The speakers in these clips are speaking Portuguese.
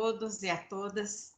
todos e a todas.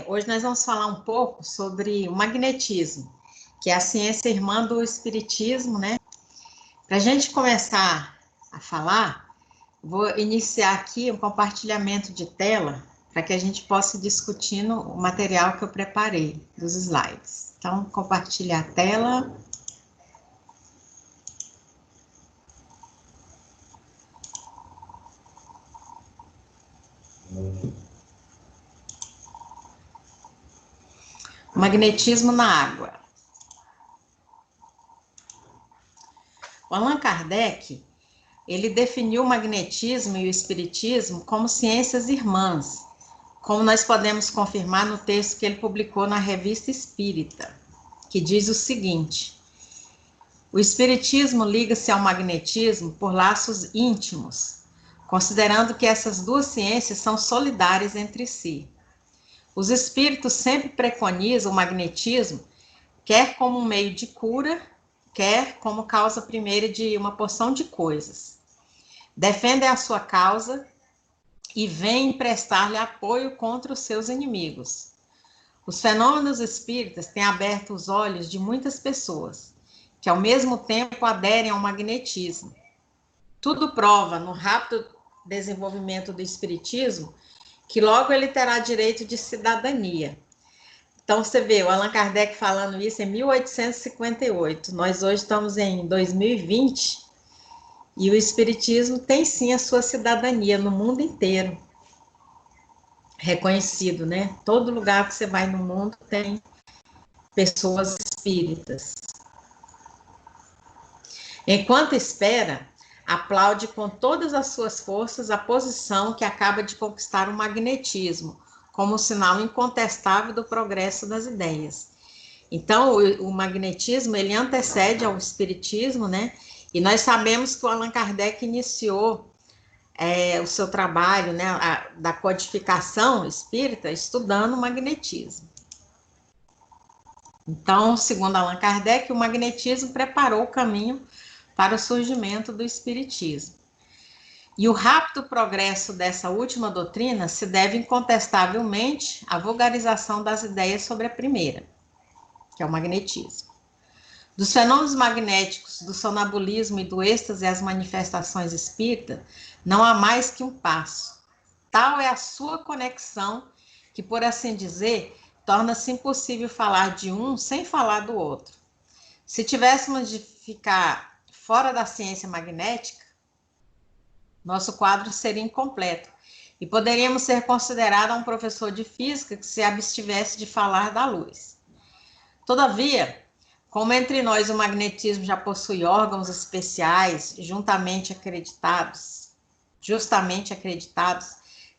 Hoje nós vamos falar um pouco sobre o magnetismo, que é a ciência irmã do espiritismo, né? Para a gente começar a falar, vou iniciar aqui um compartilhamento de tela para que a gente possa ir discutindo o material que eu preparei dos slides. Então, compartilhar a tela. Magnetismo na água. O Allan Kardec, ele definiu o magnetismo e o espiritismo como ciências irmãs, como nós podemos confirmar no texto que ele publicou na Revista Espírita, que diz o seguinte: o espiritismo liga-se ao magnetismo por laços íntimos, considerando que essas duas ciências são solidárias entre si. Os espíritos sempre preconizam o magnetismo, quer como um meio de cura, quer como causa primeira de uma porção de coisas. Defendem a sua causa e vêm prestar-lhe apoio contra os seus inimigos. Os fenômenos espíritas têm aberto os olhos de muitas pessoas, que ao mesmo tempo aderem ao magnetismo. Tudo prova, no rápido desenvolvimento do espiritismo, que logo ele terá direito de cidadania. Então, você vê, o Allan Kardec falando isso em 1858. Nós hoje estamos em 2020 e o espiritismo tem sim a sua cidadania no mundo inteiro. Reconhecido, né? Todo lugar que você vai no mundo tem pessoas espíritas. Enquanto espera, aplaude com todas as suas forças a posição que acaba de conquistar o magnetismo, como sinal incontestável do progresso das ideias. Então, o magnetismo, ele antecede ao espiritismo, né? E nós sabemos que o Allan Kardec iniciou o seu trabalho, né, da codificação espírita, estudando o magnetismo. Então, segundo Allan Kardec, o magnetismo preparou o caminho para o surgimento do espiritismo. E o rápido progresso dessa última doutrina se deve incontestavelmente à vulgarização das ideias sobre a primeira, que é o magnetismo. Dos fenômenos magnéticos, do sonambulismo e do êxtase às manifestações espíritas, não há mais que um passo. Tal é a sua conexão que, por assim dizer, torna-se impossível falar de um sem falar do outro. Se tivéssemos de ficar fora da ciência magnética, nosso quadro seria incompleto e poderíamos ser considerados um professor de física que se abstivesse de falar da luz. Todavia, como entre nós o magnetismo já possui órgãos especiais justamente acreditados,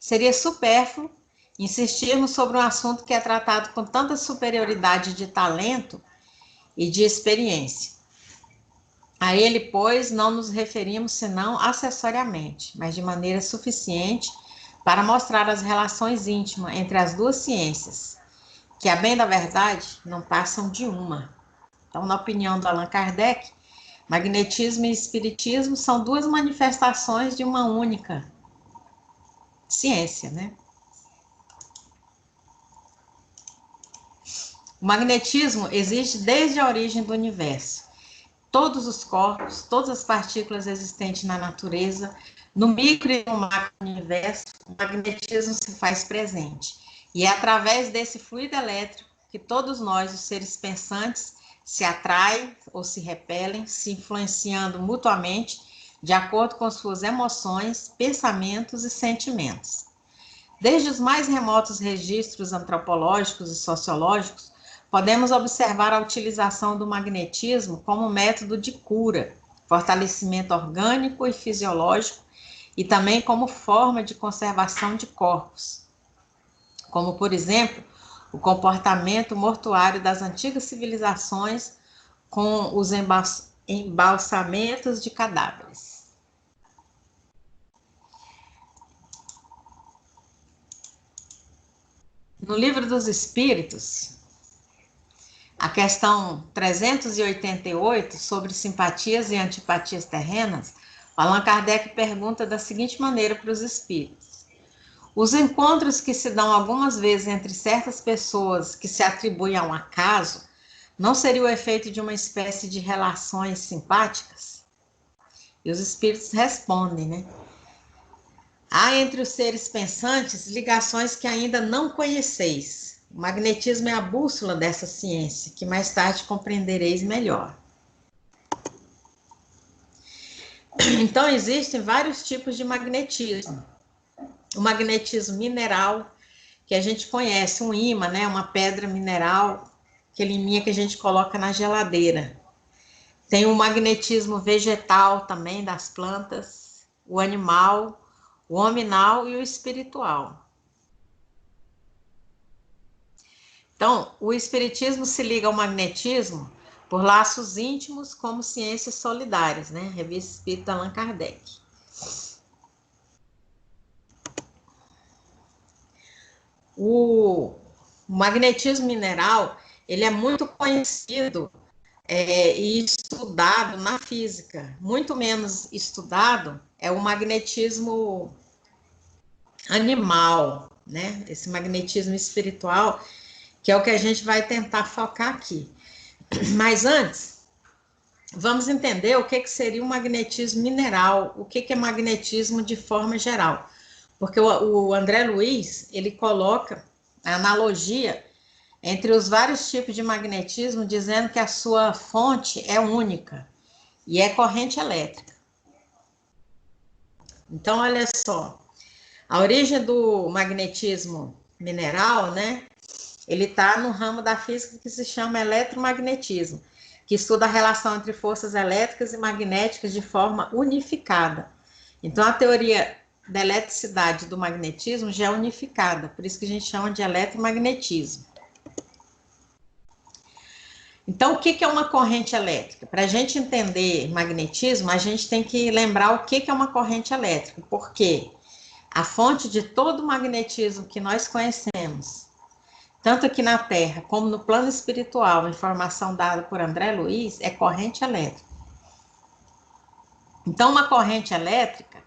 seria supérfluo insistirmos sobre um assunto que é tratado com tanta superioridade de talento e de experiência. A ele, pois, não nos referimos senão acessoriamente, mas de maneira suficiente para mostrar as relações íntimas entre as duas ciências, que, a bem da verdade, não passam de uma. Então, na opinião do Allan Kardec, magnetismo e espiritismo são duas manifestações de uma única ciência, né? O magnetismo existe desde a origem do universo. Todos os corpos, todas as partículas existentes na natureza, no micro e no macro universo, o magnetismo se faz presente. E é através desse fluido elétrico que todos nós, os seres pensantes, se atraem ou se repelem, se influenciando mutuamente de acordo com suas emoções, pensamentos e sentimentos. Desde os mais remotos registros antropológicos e sociológicos, podemos observar a utilização do magnetismo como método de cura, fortalecimento orgânico e fisiológico, e também como forma de conservação de corpos, como, por exemplo, o comportamento mortuário das antigas civilizações com os embalsamentos de cadáveres. No Livro dos Espíritos, a questão 388, sobre simpatias e antipatias terrenas, Allan Kardec pergunta da seguinte maneira para os espíritos: Os encontros que se dão algumas vezes entre certas pessoas que se atribuem a um acaso, não seria o efeito de uma espécie de relações simpáticas? E os espíritos respondem, né? Há entre os seres pensantes ligações que ainda não conheceis. O magnetismo é a bússola dessa ciência, que mais tarde compreendereis melhor. Então, existem vários tipos de magnetismo. O magnetismo mineral, que a gente conhece, um ímã, né? Uma pedra mineral, aquele imã que a gente coloca na geladeira. Tem o magnetismo vegetal também, das plantas, o animal, o hominal e o espiritual. Então, o espiritismo se liga ao magnetismo por laços íntimos como ciências solidárias, né? Revista Espírita Allan Kardec. O magnetismo mineral, ele é muito conhecido e estudado na física. Muito menos estudado é o magnetismo animal, né? Esse magnetismo espiritual, que é o que a gente vai tentar focar aqui. Mas antes, vamos entender o que seria o magnetismo mineral, o que é magnetismo de forma geral. Porque o André Luiz, ele coloca a analogia entre os vários tipos de magnetismo, dizendo que a sua fonte é única e é corrente elétrica. Então, olha só, a origem do magnetismo mineral, né? Ele está no ramo da física que se chama eletromagnetismo, que estuda a relação entre forças elétricas e magnéticas de forma unificada. Então, a teoria da eletricidade e do magnetismo já é unificada, por isso que a gente chama de eletromagnetismo. Então, o que é uma corrente elétrica? Para a gente entender magnetismo, a gente tem que lembrar o que é uma corrente elétrica, porque a fonte de todo o magnetismo que nós conhecemos, tanto aqui na Terra como no plano espiritual, a informação dada por André Luiz, é corrente elétrica. Então, uma corrente elétrica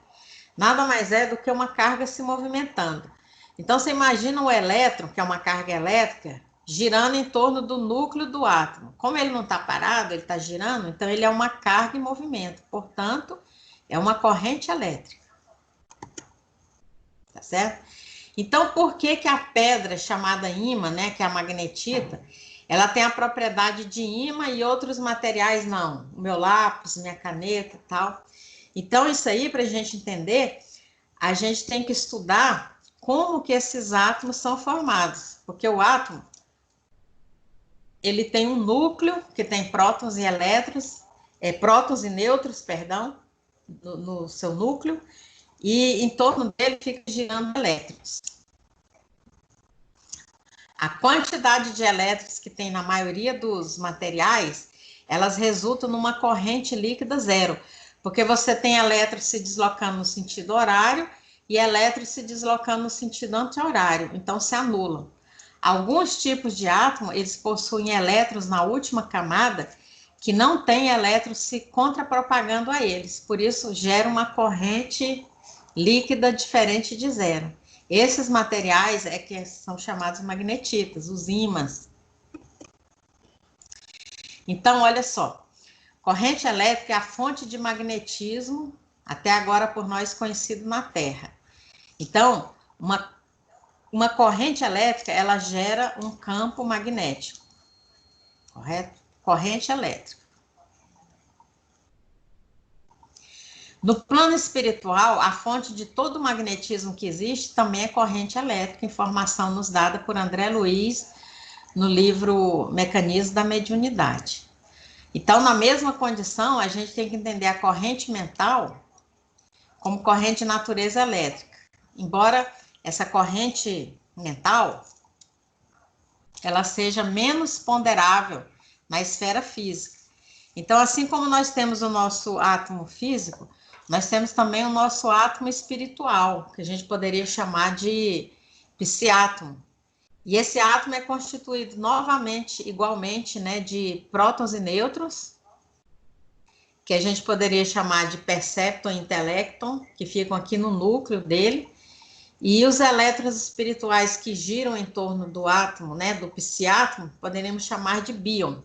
nada mais é do que uma carga se movimentando. Então, você imagina o elétron, que é uma carga elétrica, girando em torno do núcleo do átomo. Como ele não está parado, ele está girando, então ele é uma carga em movimento. Portanto, é uma corrente elétrica. Tá certo? Então, por que a pedra chamada ímã, né, que é a magnetita, ela tem a propriedade de ímã e outros materiais não? O meu lápis, minha caneta e tal. Então, isso aí, para a gente entender, a gente tem que estudar como que esses átomos são formados. Porque o átomo, ele tem um núcleo que tem prótons e elétrons, prótons e nêutrons, perdão, no seu núcleo, e em torno dele fica girando elétrons. A quantidade de elétrons que tem na maioria dos materiais, elas resultam numa corrente líquida zero, porque você tem elétrons se deslocando no sentido horário e elétrons se deslocando no sentido anti-horário, então se anulam. Alguns tipos de átomo, eles possuem elétrons na última camada que não tem elétrons se contrapropagando a eles, por isso gera uma corrente líquida diferente de zero. Esses materiais é que são chamados magnetitas, os ímãs. Então, olha só, corrente elétrica é a fonte de magnetismo, até agora por nós conhecido na Terra. Então, uma corrente elétrica, ela gera um campo magnético, correto? Corrente elétrica. No plano espiritual, a fonte de todo o magnetismo que existe também é corrente elétrica, informação nos dada por André Luiz no livro Mecanismo da Mediunidade. Então, na mesma condição, a gente tem que entender a corrente mental como corrente de natureza elétrica. Embora essa corrente mental, ela seja menos ponderável na esfera física. Então, assim como nós temos o nosso átomo físico, nós temos também o nosso átomo espiritual, que a gente poderia chamar de psiátomo. E esse átomo é constituído novamente, igualmente, né, de prótons e nêutrons, que a gente poderia chamar de percepton e intelecton, que ficam aqui no núcleo dele, E os elétrons espirituais que giram em torno do átomo, né, do psiátomo, poderíamos chamar de bíon,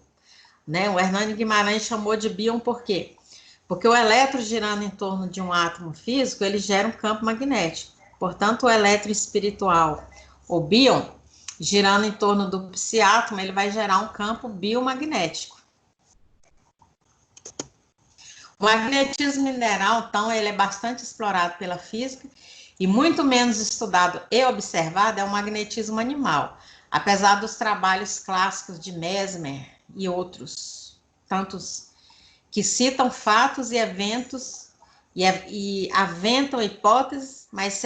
né? O Hernani Guimarães chamou de bíon por quê? Porque o elétron girando em torno de um átomo físico, ele gera um campo magnético. Portanto, o elétron espiritual, o bíon, girando em torno do psiátomo, ele vai gerar um campo biomagnético. O magnetismo mineral, então, ele é bastante explorado pela física e muito menos estudado e observado é o magnetismo animal, apesar dos trabalhos clássicos de Mesmer e outros, tantos que citam fatos e eventos e aventam hipóteses, mas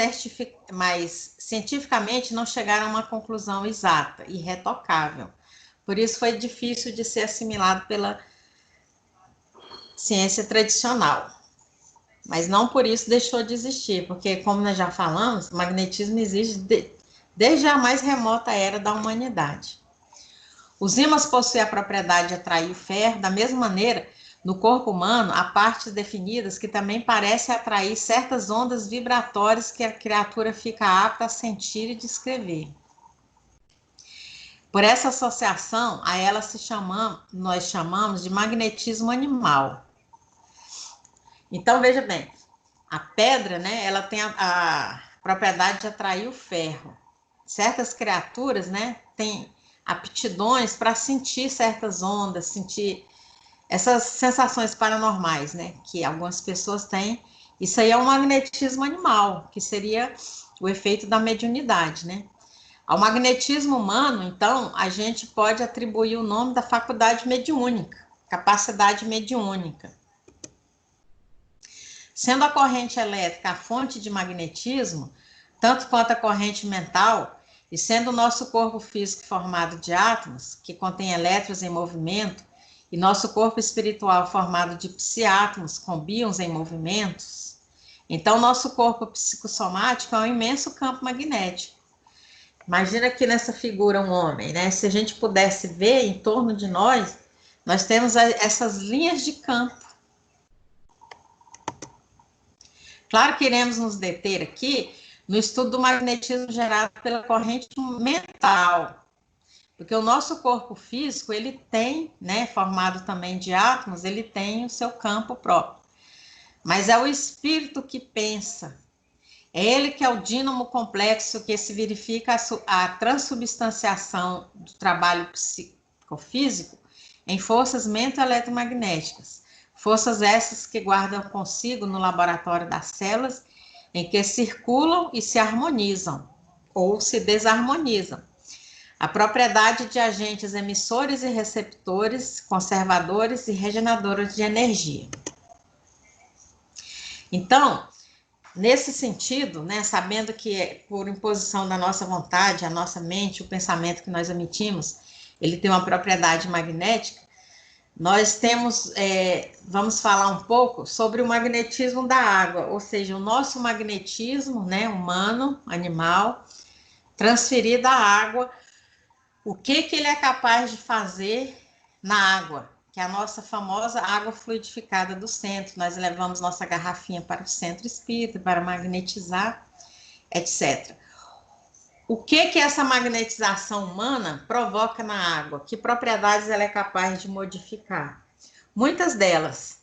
cientificamente não chegaram a uma conclusão exata e retocável. Por isso foi difícil de ser assimilado pela ciência tradicional. Mas não por isso deixou de existir, porque, como nós já falamos, o magnetismo existe desde a mais remota era da humanidade. Os ímãs possuem a propriedade de atrair o ferro, da mesma maneira, no corpo humano, há partes definidas que também parecem atrair certas ondas vibratórias que a criatura fica apta a sentir e descrever. Por essa associação, a ela nós chamamos de magnetismo animal. Então, veja bem, a pedra, né, ela tem a propriedade de atrair o ferro. Certas criaturas, né, têm aptidões para sentir certas ondas, sentir essas sensações paranormais, né, que algumas pessoas têm. Isso aí é um magnetismo animal, que seria o efeito da mediunidade, né? Ao magnetismo humano, então, a gente pode atribuir o nome da faculdade mediúnica, capacidade mediúnica. Sendo a corrente elétrica a fonte de magnetismo, tanto quanto a corrente mental, e sendo o nosso corpo físico formado de átomos, que contém elétrons em movimento, e nosso corpo espiritual formado de psiátomos com bíons em movimentos, então nosso corpo psicossomático é um imenso campo magnético. Imagina aqui nessa figura um homem, né? Se a gente pudesse ver em torno de nós, nós temos essas linhas de campo. Claro que iremos nos deter aqui no estudo do magnetismo gerado pela corrente mental, porque o nosso corpo físico, ele tem, né, formado também de átomos, ele tem o seu campo próprio. Mas é o espírito que pensa, é ele que é o dínamo complexo que se verifica a transubstanciação do trabalho psicofísico em forças mento-eletromagnéticas. Forças essas que guardam consigo no laboratório das células, em que circulam e se harmonizam, ou se desarmonizam. A propriedade de agentes emissores e receptores, conservadores e regeneradores de energia. Então, nesse sentido, né, sabendo que por imposição da nossa vontade, a nossa mente, o pensamento que nós emitimos, ele tem uma propriedade magnética, nós temos, vamos falar um pouco sobre o magnetismo da água, ou seja, o nosso magnetismo, né, humano, animal, transferido à água, o que ele é capaz de fazer na água, que é a nossa famosa água fluidificada do centro. Nós levamos nossa garrafinha para o centro espírita, para magnetizar, etc. O que essa magnetização humana provoca na água? Que propriedades ela é capaz de modificar? Muitas delas.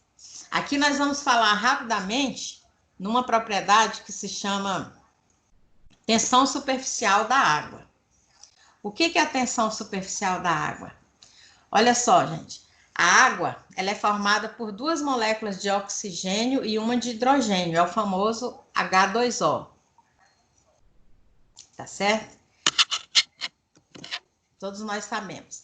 Aqui nós vamos falar rapidamente numa propriedade que se chama tensão superficial da água. O que é a tensão superficial da água? Olha só, gente. A água, ela é formada por duas moléculas de oxigênio e uma de hidrogênio. É o famoso H2O. Tá certo? Todos nós sabemos.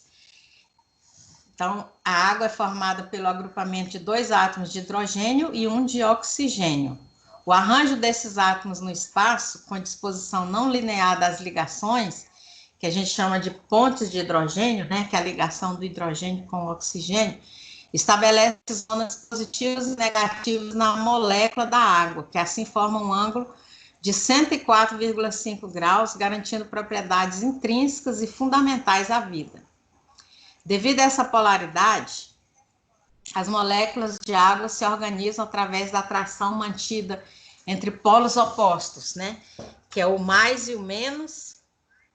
Então, a água é formada pelo agrupamento de dois átomos de hidrogênio e um de oxigênio. O arranjo desses átomos no espaço, com disposição não linear das ligações, que a gente chama de pontes de hidrogênio, né, que é a ligação do hidrogênio com o oxigênio, estabelece zonas positivas e negativas na molécula da água, que assim forma um ângulo de 104,5 graus, garantindo propriedades intrínsecas e fundamentais à vida. Devido a essa polaridade, as moléculas de água se organizam através da atração mantida entre polos opostos, né? Que é o mais e o menos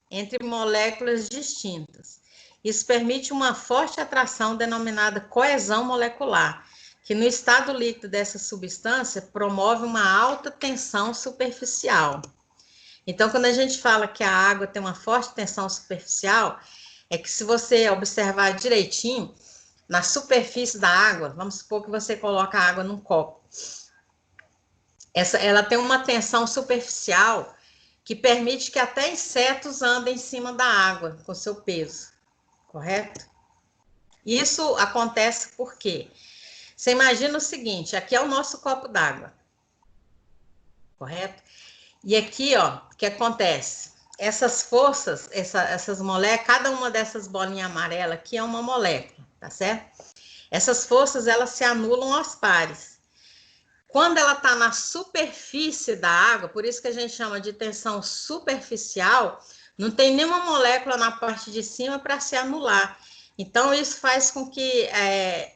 entre moléculas distintas. Isso permite uma forte atração denominada coesão molecular, que no estado líquido dessa substância promove uma alta tensão superficial. Então, quando a gente fala que a água tem uma forte tensão superficial, é que se você observar direitinho, na superfície da água, vamos supor que você coloca a água num copo, ela tem uma tensão superficial que permite que até insetos andem em cima da água com seu peso, correto? Isso acontece porque você imagina o seguinte, aqui é o nosso copo d'água, correto? E aqui, ó, o que acontece? Essas forças, essas moléculas, cada uma dessas bolinhas amarelas aqui é uma molécula, tá certo? Essas forças, elas se anulam aos pares. Quando ela está na superfície da água, por isso que a gente chama de tensão superficial, não tem nenhuma molécula na parte de cima para se anular. Então, isso faz com que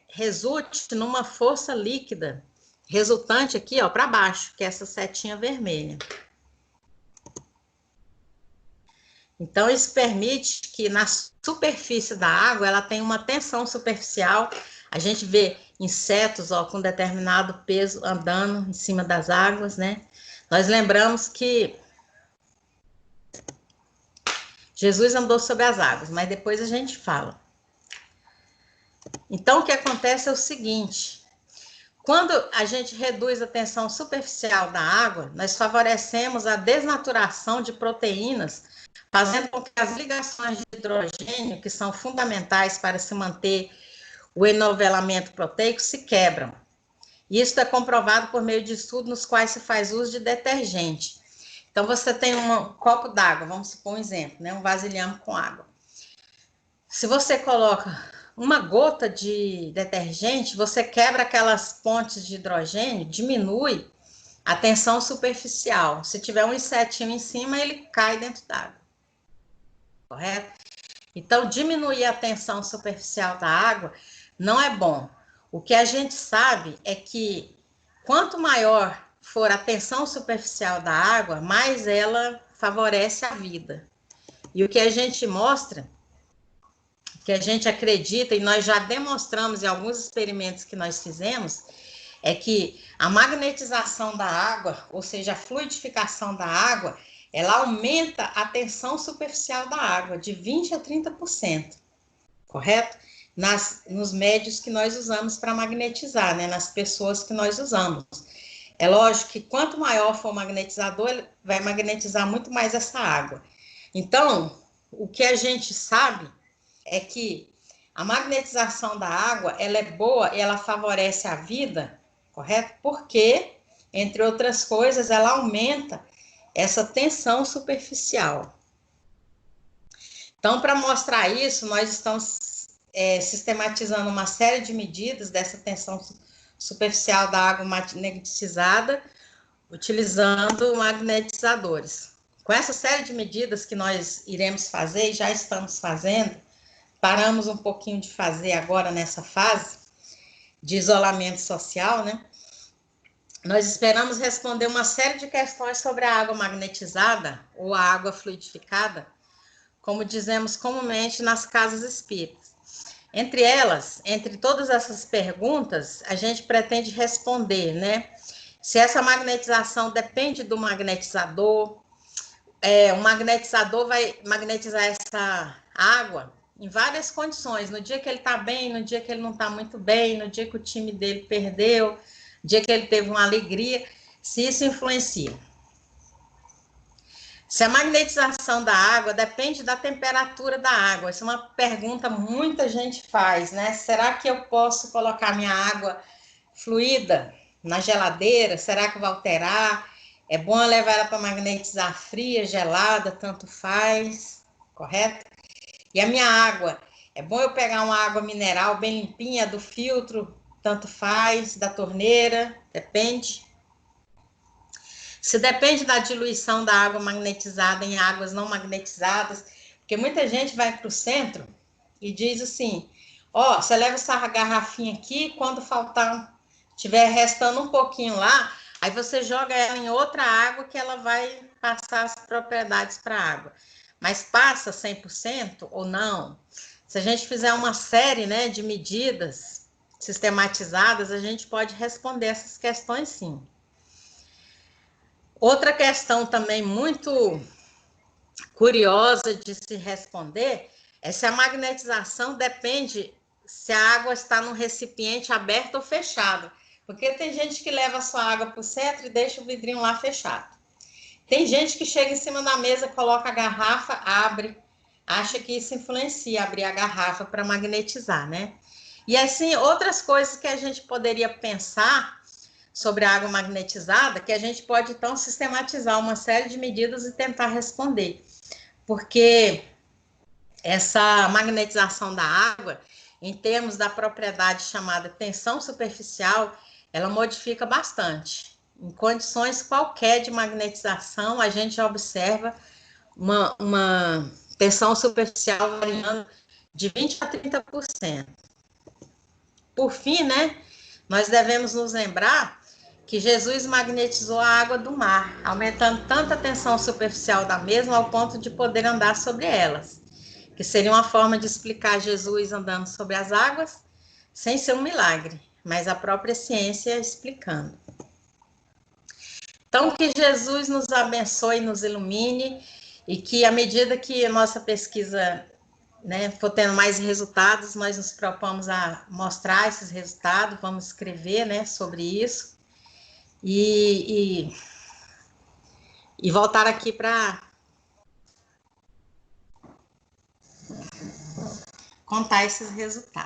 resulte numa força líquida, resultante aqui, ó, para baixo, que é essa setinha vermelha. Então, isso permite que na superfície da água, ela tenha uma tensão superficial. A gente vê insetos, ó, com determinado peso andando em cima das águas, né? Nós lembramos que Jesus andou sobre as águas, mas depois a gente fala. Então, o que acontece é o seguinte: quando a gente reduz a tensão superficial da água, nós favorecemos a desnaturação de proteínas, fazendo com que as ligações de hidrogênio, que são fundamentais para se manter o enovelamento proteico, se quebram. Isso é comprovado por meio de estudos nos quais se faz uso de detergente. Então, você tem um copo d'água, vamos supor um exemplo, né? Um vasilhame com água. Se você coloca uma gota de detergente, você quebra aquelas pontes de hidrogênio, diminui a tensão superficial. Se tiver um insetinho em cima, ele cai dentro d'água. Correto? Então, diminuir a tensão superficial da água não é bom. O que a gente sabe é que quanto maior for a tensão superficial da água, mais ela favorece a vida. E o que a gente mostra, que a gente acredita, e nós já demonstramos em alguns experimentos que nós fizemos, é que a magnetização da água, ou seja, a fluidificação da água, ela aumenta a tensão superficial da água de 20% a 30%, correto? Nos médios que nós usamos para magnetizar, né? Nas pessoas que nós usamos. É lógico que quanto maior for o magnetizador, ele vai magnetizar muito mais essa água. Então, o que a gente sabe é que a magnetização da água, ela é boa e ela favorece a vida, correto? Porque, entre outras coisas, ela aumenta essa tensão superficial. Então, para mostrar isso, nós estamos sistematizando uma série de medidas dessa tensão superficial da água magnetizada, utilizando magnetizadores. Com essa série de medidas que nós iremos fazer, e já estamos fazendo, paramos um pouquinho de fazer agora nessa fase de isolamento social, né? Nós esperamos responder uma série de questões sobre a água magnetizada ou a água fluidificada, como dizemos comumente nas casas espíritas. Entre elas, entre todas essas perguntas, a gente pretende responder, né? Se essa magnetização depende do magnetizador, o magnetizador vai magnetizar essa água em várias condições, no dia que ele está bem, no dia que ele não está muito bem, no dia que o time dele perdeu, no dia que ele teve uma alegria, se isso influencia. Se a magnetização da água depende da temperatura da água, essa é uma pergunta que muita gente faz, né? Será que eu posso colocar minha água fluida na geladeira? Será que vai alterar? É bom eu levar ela para magnetizar fria, gelada, tanto faz, correto? E a minha água, é bom eu pegar uma água mineral bem limpinha do filtro, tanto faz, da torneira, depende. Se depende da diluição da água magnetizada em águas não magnetizadas, porque muita gente vai para o centro e diz assim, ó, você leva essa garrafinha aqui, quando faltar, tiver restando um pouquinho lá, Aí você joga ela em outra água que ela vai passar as propriedades para a água. Mas passa 100% ou não? Se a gente fizer uma série, né, de medidas sistematizadas, a gente pode responder essas questões, sim. Outra questão também muito curiosa de se responder é se a magnetização depende se a água está num recipiente aberto ou fechado. Porque tem gente que leva a sua água para o centro e deixa o vidrinho lá fechado. Tem gente que chega em cima da mesa, coloca a garrafa, abre, acha que isso influencia abrir a garrafa para magnetizar, né? E assim, outras coisas que a gente poderia pensar sobre a água magnetizada, que a gente pode então sistematizar uma série de medidas e tentar responder. Porque essa magnetização da água, em termos da propriedade chamada tensão superficial, ela modifica bastante. Em condições qualquer de magnetização, a gente observa uma tensão superficial variando de 20% a 30%. Por fim, né, nós devemos nos lembrar que Jesus magnetizou a água do mar, aumentando tanto a tensão superficial da mesma ao ponto de poder andar sobre elas, que seria uma forma de explicar Jesus andando sobre as águas, sem ser um milagre, mas a própria ciência explicando. Então, que Jesus nos abençoe e nos ilumine, e que à medida que a nossa pesquisa, né, for tendo mais resultados, nós nos propomos a mostrar esses resultados, vamos escrever, né, sobre isso, e voltar aqui para contar esses resultados.